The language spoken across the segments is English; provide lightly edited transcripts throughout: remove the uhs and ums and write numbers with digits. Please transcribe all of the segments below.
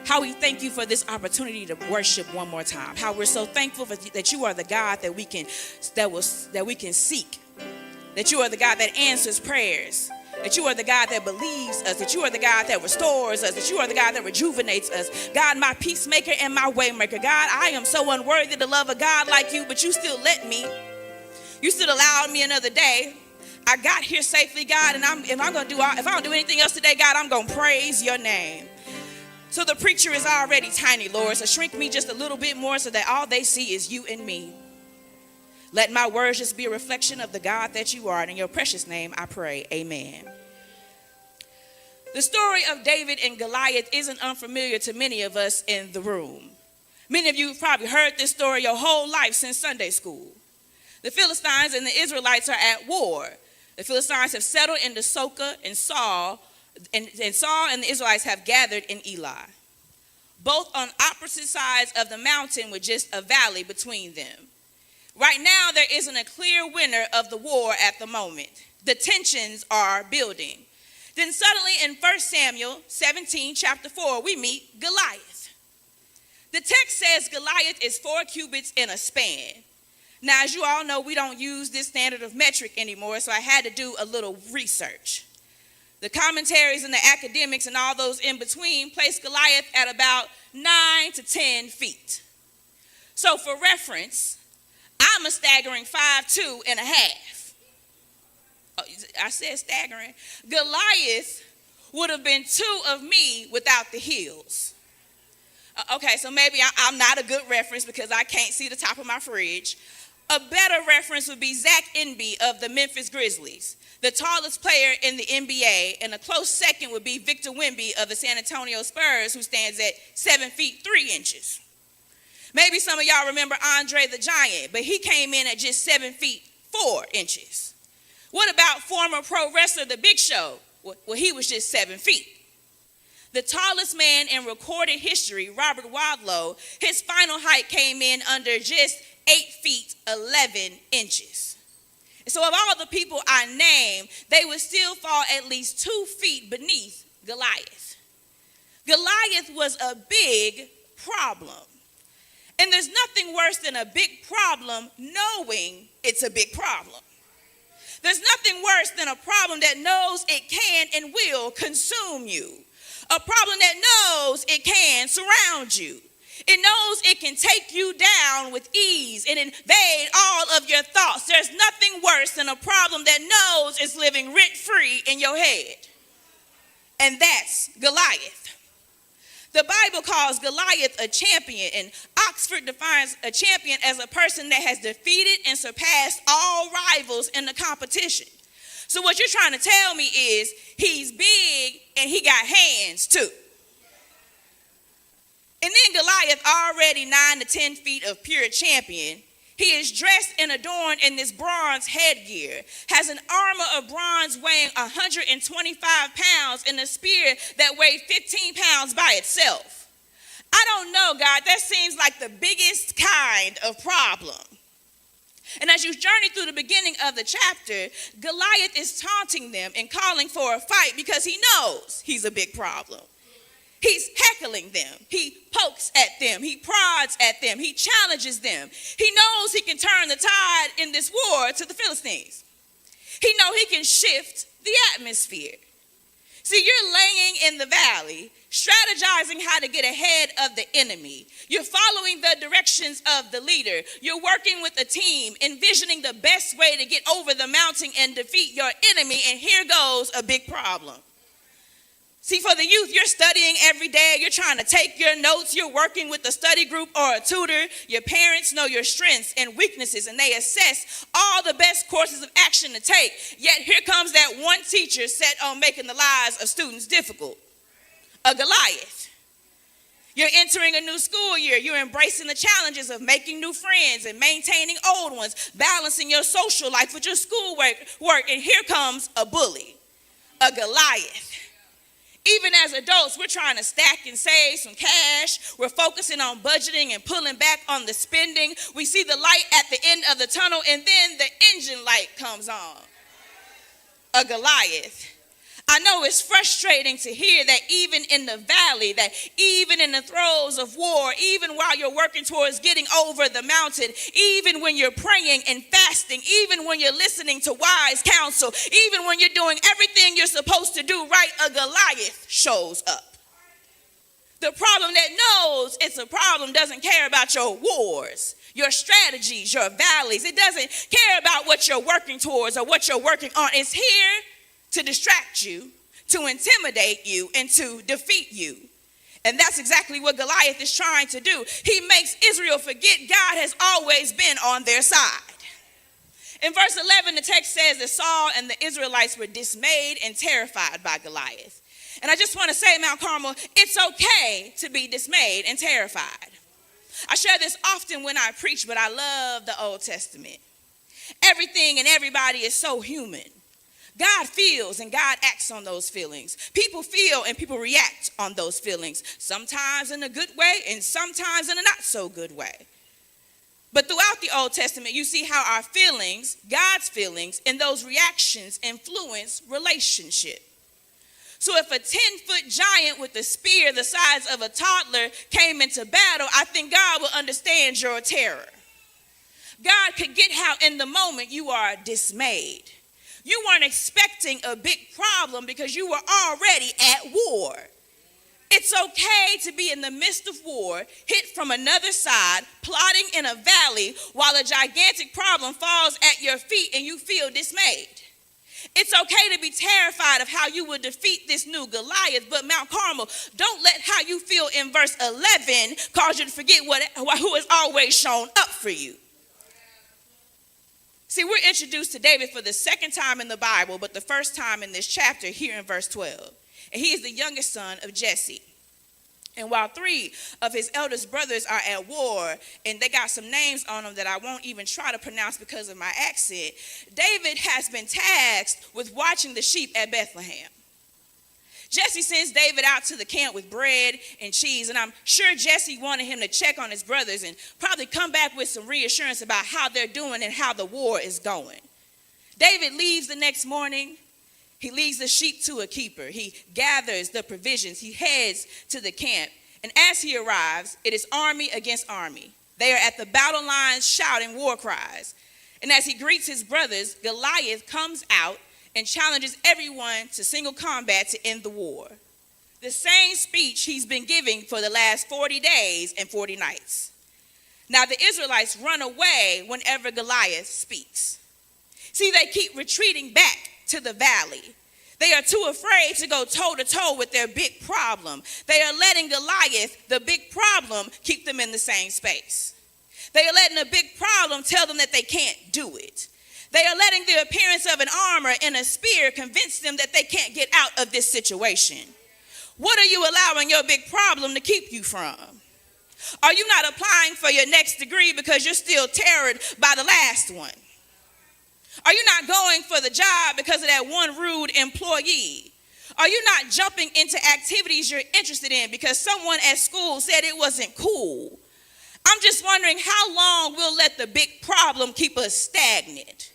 How we thank you for this opportunity to worship one more time. How we're so thankful that you are the God that we can seek. That you are the God that answers prayers. That you are the God that believes us. That you are the God that restores us. That you are the God that rejuvenates us. God, my peacemaker and my waymaker. God, I am so unworthy to love a God like you, but you still let me. You still allowed me another day. I got here safely, God, and if I don't do anything else today, God, I'm going to praise your name. So the preacher is already tiny, Lord, so shrink me just a little bit more so that all they see is you and me. Let my words just be a reflection of the God that you are. And in your precious name, I pray. Amen. The story of David and Goliath isn't unfamiliar to many of us in the room. Many of you have probably heard this story your whole life since Sunday school. The Philistines and the Israelites are at war. The Philistines have settled into Soka and Saul, and Saul and the Israelites have gathered in Eli, both on opposite sides of the mountain with just a valley between them. Right now, there isn't a clear winner of the war at the moment. The tensions are building. Then suddenly in 1 Samuel 17, chapter 4, we meet Goliath. The text says Goliath is 4 cubits in a span. Now, as you all know, we don't use this standard of metric anymore, so I had to do a little research. The commentaries and the academics and all those in between place Goliath at about 9 to 10 feet. So for reference, I'm a staggering 5'2" and a half. Oh, I said staggering. Goliath would have been 2 of me without the heels. Okay, so maybe I'm not a good reference because I can't see the top of my fridge. A better reference would be Zach Enby of the Memphis Grizzlies, the tallest player in the NBA, and a close second would be Victor Wemby of the San Antonio Spurs, who stands at 7 feet 3 inches. Maybe some of y'all remember Andre the Giant, but he came in at just 7 feet 4 inches. What about former pro wrestler The Big Show? Well, he was just 7 feet. The tallest man in recorded history, Robert Wadlow, his final height came in under just 8 feet 11 inches. And so of all the people I named, they would still fall at least 2 feet beneath Goliath. Goliath was a big problem. And there's nothing worse than a big problem knowing it's a big problem. There's nothing worse than a problem that knows it can and will consume you. A problem that knows it can surround you. It knows it can take you down with ease and invade all of your thoughts. There's nothing worse than a problem that knows it's living rent-free in your head. And that's Goliath. The Bible calls Goliath a champion, and Oxford defines a champion as a person that has defeated and surpassed all rivals in the competition. So what you're trying to tell me is he's big and he got hands too. And then Goliath, already 9 to 10 feet of pure champion, he is dressed and adorned in this bronze headgear, has an armor of bronze weighing 125 pounds and a spear that weighed 15 pounds by itself. I don't know, God, that seems like the biggest kind of problem. And as you journey through the beginning of the chapter, Goliath is taunting them and calling for a fight because he knows he's a big problem. He's heckling them. He pokes at them. He prods at them. He challenges them. He knows he can turn the tide in this war to the Philistines. He knows he can shift the atmosphere. See, you're laying in the valley, strategizing how to get ahead of the enemy. You're following the directions of the leader. You're working with a team, envisioning the best way to get over the mountain and defeat your enemy. And here goes a big problem. See, for the youth, you're studying every day. You're trying to take your notes. You're working with a study group or a tutor. Your parents know your strengths and weaknesses, and they assess all the best courses of action to take. Yet here comes that one teacher set on making the lives of students difficult, a Goliath. You're entering a new school year. You're embracing the challenges of making new friends and maintaining old ones, balancing your social life with your schoolwork. And here comes a bully, a Goliath. Even as adults, we're trying to stack and save some cash. We're focusing on budgeting and pulling back on the spending. We see the light at the end of the tunnel, and then the engine light comes on. A Goliath. I know it's frustrating to hear that even in the valley, that even in the throes of war, even while you're working towards getting over the mountain, even when you're praying and fasting, even when you're listening to wise counsel, even when you're doing everything you're supposed to do right, a Goliath shows up. The problem that knows it's a problem doesn't care about your wars, your strategies, your valleys. It doesn't care about what you're working towards or what you're working on. It's here to distract you, to intimidate you, and to defeat you. And that's exactly what Goliath is trying to do. He makes Israel forget God has always been on their side. In verse 11, the text says that Saul and the Israelites were dismayed and terrified by Goliath. And I just want to say, Mount Carmel, it's okay to be dismayed and terrified. I share this often when I preach, but I love the Old Testament. Everything and everybody is so human. God feels and God acts on those feelings. People feel and people react on those feelings, sometimes in a good way and sometimes in a not so good way. But throughout the Old Testament, you see how our feelings, God's feelings, and those reactions influence relationship. So if a 10-foot giant with a spear the size of a toddler came into battle, I think God will understand your terror. God could get how in the moment you are dismayed. You weren't expecting a big problem because you were already at war. It's okay to be in the midst of war, hit from another side, plotting in a valley while a gigantic problem falls at your feet and you feel dismayed. It's okay to be terrified of how you will defeat this new Goliath, but Mount Carmel, don't let how you feel in verse 11 cause you to forget who has always shown up for you. See, we're introduced to David for the second time in the Bible, but the first time in this chapter here in verse 12. And he is the youngest son of Jesse. And while 3 of his eldest brothers are at war, and they got some names on them that I won't even try to pronounce because of my accent, David has been tasked with watching the sheep at Bethlehem. Jesse sends David out to the camp with bread and cheese, and I'm sure Jesse wanted him to check on his brothers and probably come back with some reassurance about how they're doing and how the war is going. David leaves the next morning. He leads the sheep to a keeper. He gathers the provisions. He heads to the camp, and as he arrives, it is army against army. They are at the battle lines shouting war cries, and as he greets his brothers, Goliath comes out and challenges everyone to single combat to end the war. The same speech he's been giving for the last 40 days and 40 nights. Now the Israelites run away whenever Goliath speaks. See, they keep retreating back to the valley. They are too afraid to go toe-to-toe with their big problem. They are letting Goliath, the big problem, keep them in the same space. They are letting a big problem tell them that they can't do it. They are letting the appearance of an armor and a spear convince them that they can't get out of this situation. What are you allowing your big problem to keep you from? Are you not applying for your next degree because you're still terrored by the last one? Are you not going for the job because of that one rude employee? Are you not jumping into activities you're interested in because someone at school said it wasn't cool? I'm just wondering, how long we'll let the big problem keep us stagnant?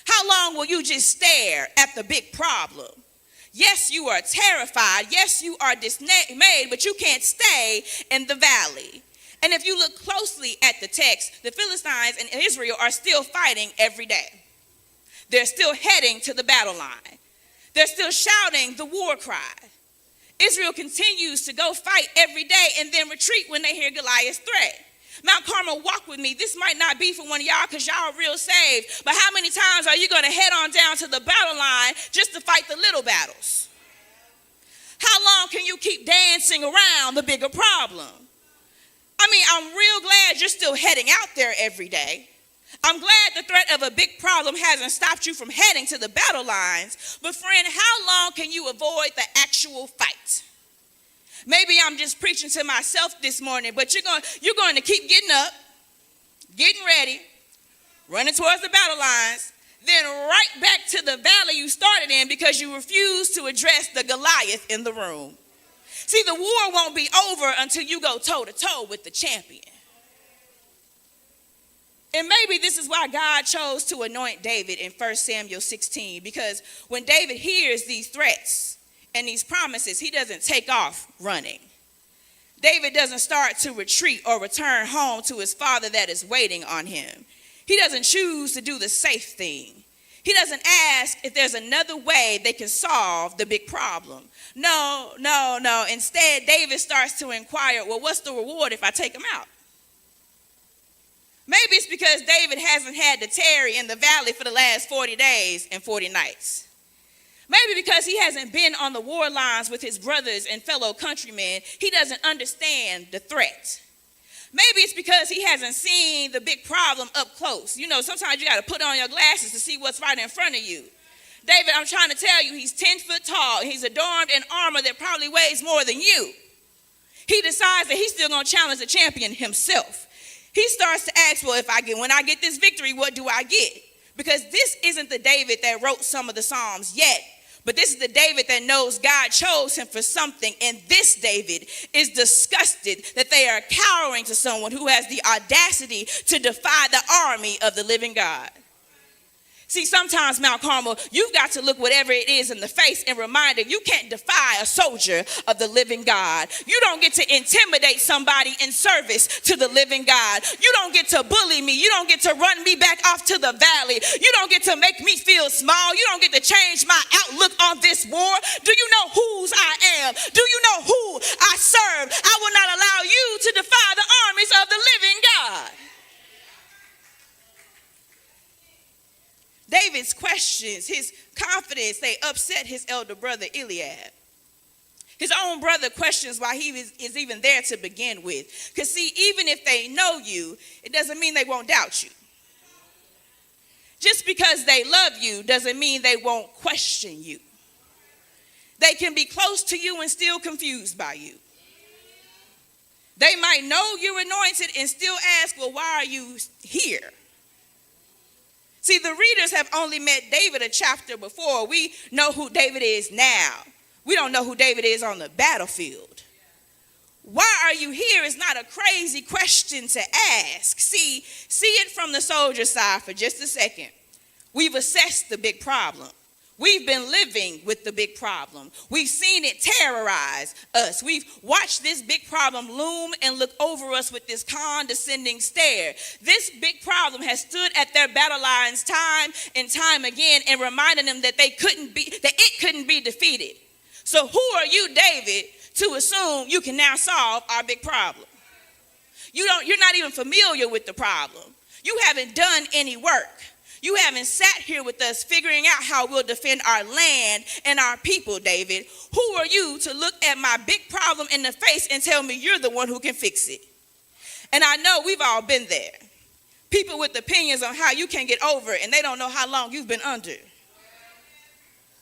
How long will you just stare at the big problem? Yes, you are terrified. Yes, you are dismayed, but you can't stay in the valley. And if you look closely at the text, the Philistines and Israel are still fighting every day. They're still heading to the battle line. They're still shouting the war cry. Israel continues to go fight every day and then retreat when they hear Goliath's threat. Mount Carmel, walk with me. This might not be for one of y'all because y'all are real saved, but how many times are you going to head on down to the battle line just to fight the little battles? How long can you keep dancing around the bigger problem? I mean, I'm real glad you're still heading out there every day. I'm glad the threat of a big problem hasn't stopped you from heading to the battle lines, but friend, how long can you avoid the actual fight? Maybe I'm just preaching to myself this morning, but you're going to keep getting up, getting ready, running towards the battle lines, then right back to the valley you started in because you refuse to address the Goliath in the room. See, the war won't be over until you go toe-to-toe with the champion. And maybe this is why God chose to anoint David in 1 Samuel 16, because when David hears these threats, and these promises, he doesn't take off running. David doesn't start to retreat or return home to his father that is waiting on him. He doesn't choose to do the safe thing. He doesn't ask if there's another way they can solve the big problem. No. Instead, David starts to inquire, well, what's the reward if I take him out? Maybe it's because David hasn't had to tarry in the valley for the last 40 days and 40 nights. Maybe because he hasn't been on the war lines with his brothers and fellow countrymen, he doesn't understand the threat. Maybe it's because he hasn't seen the big problem up close. You know, sometimes you got to put on your glasses to see what's right in front of you. David, I'm trying to tell you, he's 10 foot tall. He's adorned in armor that probably weighs more than you. He decides that he's still going to challenge the champion himself. He starts to ask, well, when I get this victory, what do I get? Because this isn't the David that wrote some of the Psalms yet. But this is the David that knows God chose him for something. And this David is disgusted that they are cowering to someone who has the audacity to defy the army of the living God. See, sometimes, Mount Carmel, you've got to look whatever it is in the face and remind them you can't defy a soldier of the living God. You don't get to intimidate somebody in service to the living God. You don't get to bully me. You don't get to run me back off to the valley. You don't get to make me feel small. You don't get to change my outlook on this war. Do you know whose I am? Do you know who I serve? I will not allow you to defy the armies of the living God. David's questions, his confidence, they upset his elder brother Eliab. His own brother questions why he is even there to begin with. Because see, even if they know you, it doesn't mean they won't doubt you. Just because they love you doesn't mean they won't question you. They can be close to you and still confused by you. They might know you're anointed and still ask, well, why are you here? See, the readers have only met David a chapter before. We know who David is now. We don't know who David is on the battlefield. Why are you here is not a crazy question to ask. See it from the soldier side for just a second. We've assessed the big problem. We've been living with the big problem. We've seen it terrorize us. We've watched this big problem loom and look over us with this condescending stare. This big problem has stood at their battle lines time and time again and reminded them that it couldn't be defeated. So who are you, David, to assume you can now solve our big problem? You're not even familiar with the problem. You haven't done any work. You haven't sat here with us figuring out how we'll defend our land and our people, David. Who are you to look at my big problem in the face and tell me you're the one who can fix it? And I know we've all been there. People with opinions on how you can get over it, and they don't know how long you've been under.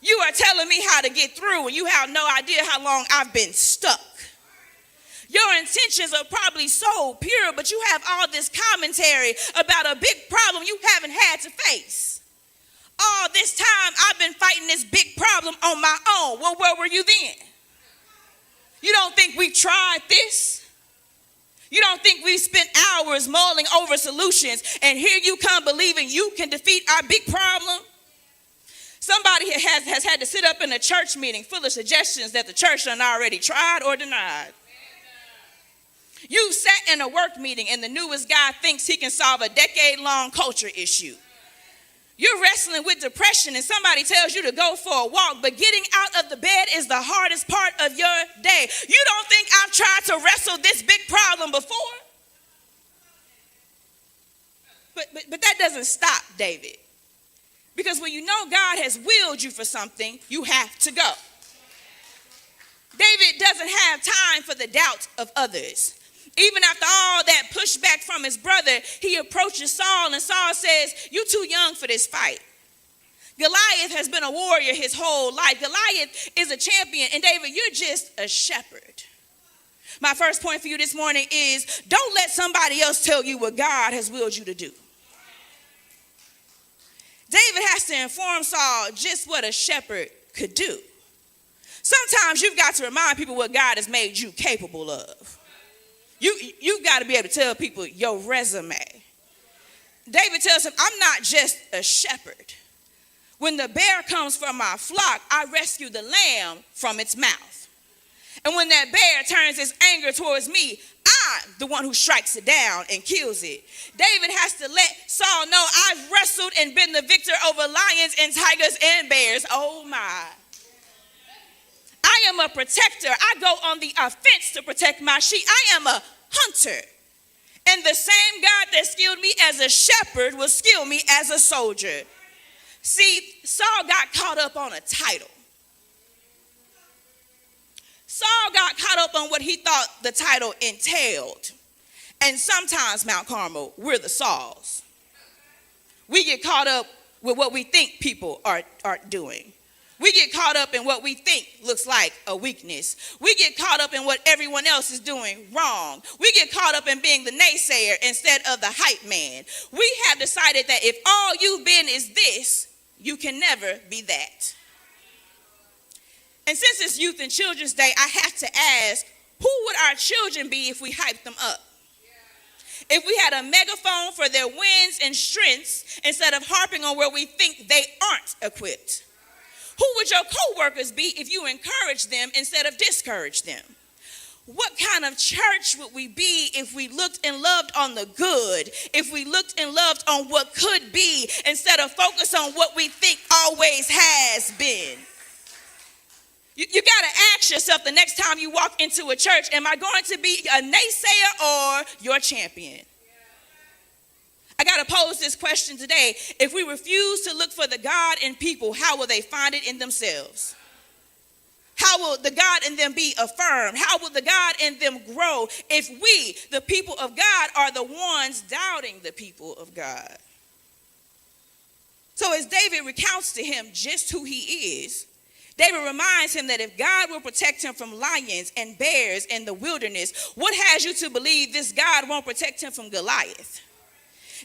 You are telling me how to get through, and you have no idea how long I've been stuck. Your intentions are probably so pure, but you have all this commentary about a big problem you haven't had to face. All this time, I've been fighting this big problem on my own. Well, where were you then? You don't think we've tried this? You don't think we've spent hours mulling over solutions, and here you come believing you can defeat our big problem? Somebody has had to sit up in a church meeting full of suggestions that the church done already tried or denied. You sat in a work meeting and the newest guy thinks he can solve a decade-long culture issue. You're wrestling with depression and somebody tells you to go for a walk, but getting out of the bed is the hardest part of your day. You don't think I've tried to wrestle this big problem before? But that doesn't stop David. Because when you know God has willed you for something, you have to go. David doesn't have time for the doubts of others. Even after all that pushback from his brother, he approaches Saul and Saul says, "You're too young for this fight." Goliath has been a warrior his whole life. Goliath is a champion, and David, you're just a shepherd. My first point for you this morning is don't let somebody else tell you what God has willed you to do. David has to inform Saul just what a shepherd could do. Sometimes you've got to remind people what God has made you capable of. You've got to be able to tell people your resume. David tells him, I'm not just a shepherd. When the bear comes for my flock, I rescue the lamb from its mouth. And when that bear turns its anger towards me, I'm the one who strikes it down and kills it. David has to let Saul know, I've wrestled and been the victor over lions and tigers and bears. Oh my. I am a protector. I go on the offense to protect my sheep. I am a hunter. And the same God that skilled me as a shepherd will skill me as a soldier. See, Saul got caught up on a title. Saul got caught up on what he thought the title entailed. And sometimes, Mount Carmel, we're the Sauls. We get caught up with what we think people are doing. We get caught up in what we think looks like a weakness. We get caught up in what everyone else is doing wrong. We get caught up in being the naysayer instead of the hype man. We have decided that if all you've been is this, you can never be that. And since it's Youth and Children's Day, I have to ask, who would our children be if we hyped them up? If we had a megaphone for their wins and strengths instead of harping on where we think they aren't equipped? Who would your co-workers be if you encourage them instead of discourage them? What kind of church would we be if we looked and loved on the good, if we looked and loved on what could be instead of focus on what we think always has been? You got to ask yourself the next time you walk into a church, am I going to be a naysayer or your champion? I got to pose this question today. If we refuse to look for the God in people, how will they find it in themselves? How will the God in them be affirmed? How will the God in them grow if we, the people of God, are the ones doubting the people of God? So as David recounts to him just who he is, David reminds him that if God will protect him from lions and bears in the wilderness, what has you to believe this God won't protect him from Goliath?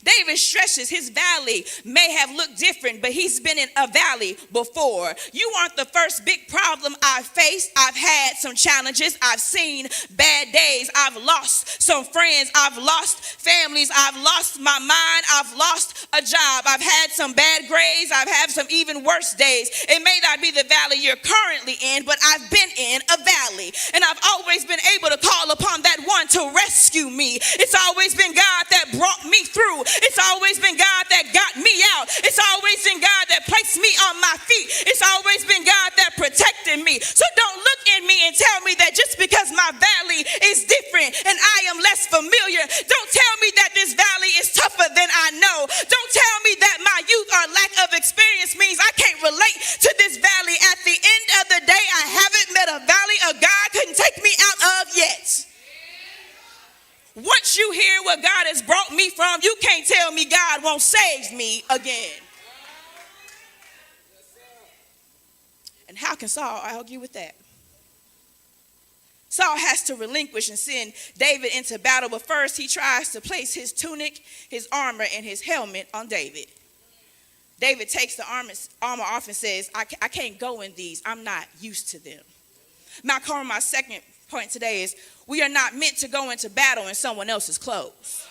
David stresses his valley may have looked different, but he's been in a valley before. You aren't the first big problem I've faced. I've had some challenges. I've seen bad days. I've lost some friends. I've lost families. I've lost my mind. I've lost a job. I've had some bad grades. I've had some even worse days. It may not be the valley you're currently in, but I've been in a valley. And I've always been able to call upon that one to rescue me. It's always been God that brought me through. It's always been God that got me out. It's always been God that placed me on my feet. It's always been God that protected me. So don't look at me and tell me that just because my valley is different and I am less familiar, don't tell me that this valley is tougher than I know. Don't tell me that my youth or lack of experience means I can't relate to this valley. At the end of the day, I haven't met a valley a God couldn't take me out of yet. Once you hear what God has brought me from, you can't tell me God won't save me again. And how can Saul argue with that? Saul has to relinquish and send David into battle, but first he tries to place his tunic, his armor, and his helmet on David. David takes the armor off and says, I can't go in these. I'm not used to them. My second point today is we are not meant to go into battle in someone else's clothes.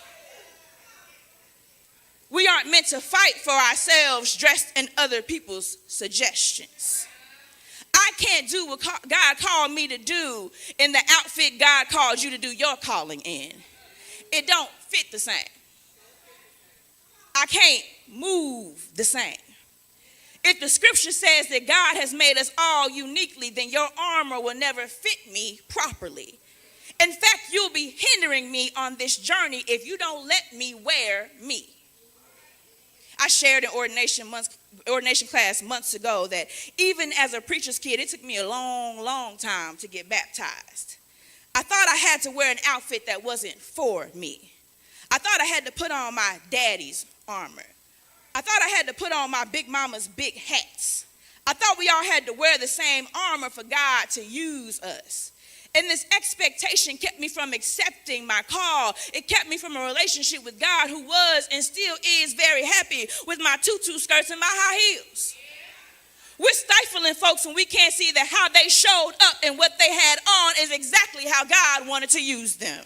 We aren't meant to fight for ourselves dressed in other people's suggestions. I can't do what God called me to do in the outfit God called you to do your calling in. It don't fit the same. I can't move the same. If the scripture says that God has made us all uniquely, then your armor will never fit me properly. In fact, you'll be hindering me on this journey if you don't let me wear me. I shared in ordination class months ago that even as a preacher's kid, it took me a long, long time to get baptized. I thought I had to wear an outfit that wasn't for me. I thought I had to put on my daddy's armor. I thought I had to put on my big mama's big hats. I thought we all had to wear the same armor for God to use us. And this expectation kept me from accepting my call. It kept me from a relationship with God who was and still is very happy with my tutu skirts and my high heels. We're stifling folks when we can't see that how they showed up and what they had on is exactly how God wanted to use them.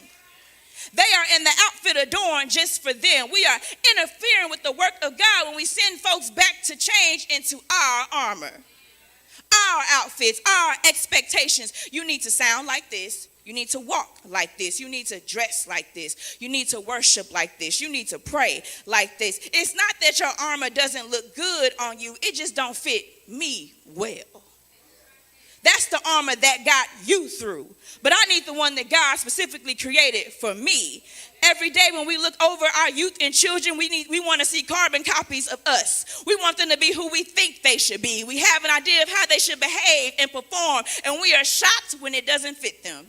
They are in the outfit adorned just for them. We are interfering with the work of God when we send folks back to change into our armor, our outfits, our expectations. You need to sound like this. You need to walk like this. You need to dress like this. You need to worship like this. You need to pray like this. It's not that your armor doesn't look good on you. It just don't fit me well. That's the armor that got you through. But I need the one that God specifically created for me. Every day when we look over our youth and children, we want to see carbon copies of us. We want them to be who we think they should be. We have an idea of how they should behave and perform, and we are shocked when it doesn't fit them.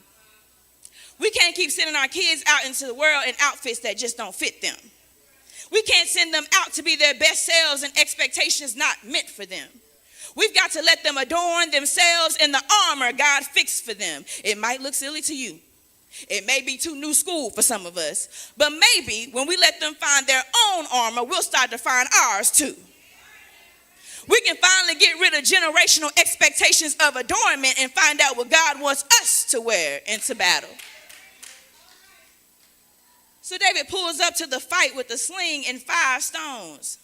We can't keep sending our kids out into the world in outfits that just don't fit them. We can't send them out to be their best selves and expectations not meant for them. We've got to let them adorn themselves in the armor God fixed for them. It might look silly to you. It may be too new school for some of us. But maybe when we let them find their own armor, we'll start to find ours too. We can finally get rid of generational expectations of adornment and find out what God wants us to wear into battle. So David pulls up to the fight with a sling and 5 stones.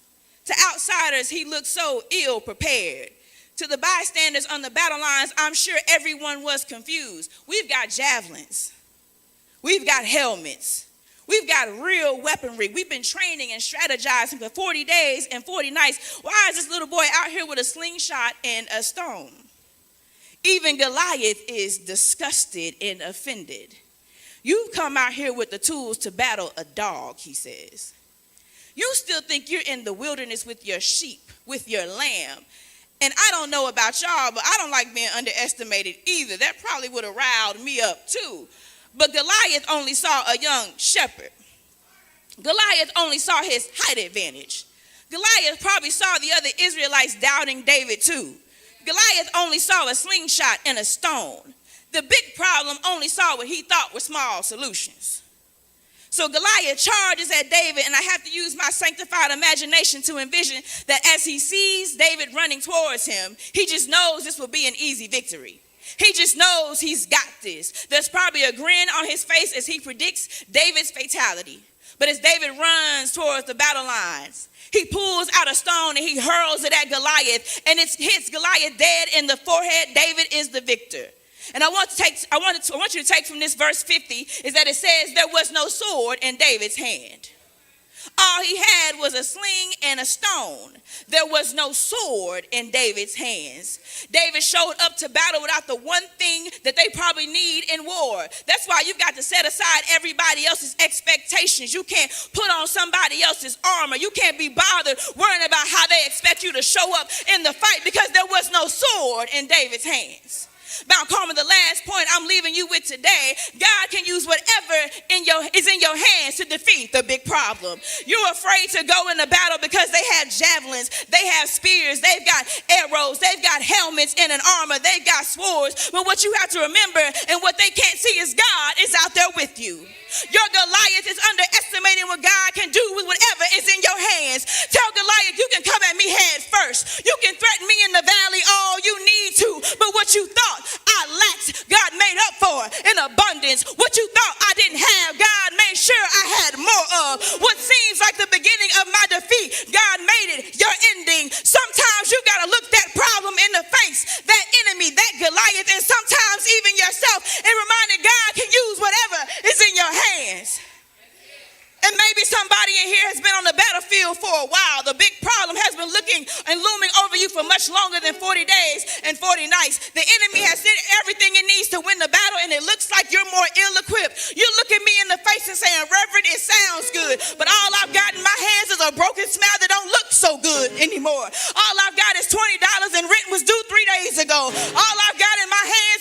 To outsiders, he looked so ill prepared. To the bystanders on the battle lines, I'm sure everyone was confused. We've got javelins. We've got helmets. We've got real weaponry. We've been training and strategizing for 40 days and 40 nights. Why is this little boy out here with a slingshot and a stone? Even Goliath is disgusted and offended. You've come out here with the tools to battle a dog, he says. You still think you're in the wilderness with your sheep, with your lamb. And I don't know about y'all, but I don't like being underestimated either. That probably would have riled me up too. But Goliath only saw a young shepherd. Goliath only saw his height advantage. Goliath probably saw the other Israelites doubting David too. Goliath only saw a slingshot and a stone. The big problem only saw what he thought were small solutions. So Goliath charges at David, and I have to use my sanctified imagination to envision that as he sees David running towards him, he just knows this will be an easy victory. He just knows he's got this. There's probably a grin on his face as he predicts David's fatality. But as David runs towards the battle lines, he pulls out a stone and he hurls it at Goliath, and it hits Goliath dead in the forehead. David is the victor. And I want you to take from this verse 50 is that it says there was no sword in David's hand. All he had was a sling and a stone. There was no sword in David's hands. David showed up to battle without the one thing that they probably need in war. That's why you've got to set aside everybody else's expectations. You can't put on somebody else's armor. You can't be bothered worrying about how they expect you to show up in the fight because there was no sword in David's hands. Mount Carmel, the last point I'm leaving you with today, God can use whatever is in your hands to defeat the big problem. You're afraid to go into battle because they have javelins, they have spears, they've got arrows, they've got helmets and an armor, they've got swords. But what you have to remember and what they can't see is God is out there with you. Your Goliath is underestimating what God can do with whatever is in your hands. Tell Goliath, you can come at me head first. You can threaten me in the valley all you need to. But what you thought I lacked, God made up for in abundance. What you thought I didn't have, God made sure I had more of. What seems like the beginning of my defeat, God made it your ending. Sometimes you got to look that problem in the face, that enemy, that Goliath, and sometimes even yourself, and remind that God can use whatever is in your hands. And maybe somebody in here has been on the battlefield for a while. The big problem has been looking and looming over you for much longer than 40 days and 40 nights. The enemy has did everything it needs to win the battle, and it looks like you're more ill-equipped. You look at me in the face and saying, Reverend, it sounds good, but all I've got in my hands is a broken smile that don't look so good anymore. All I've got is $20 and rent was due 3 days ago. All I've got in my hands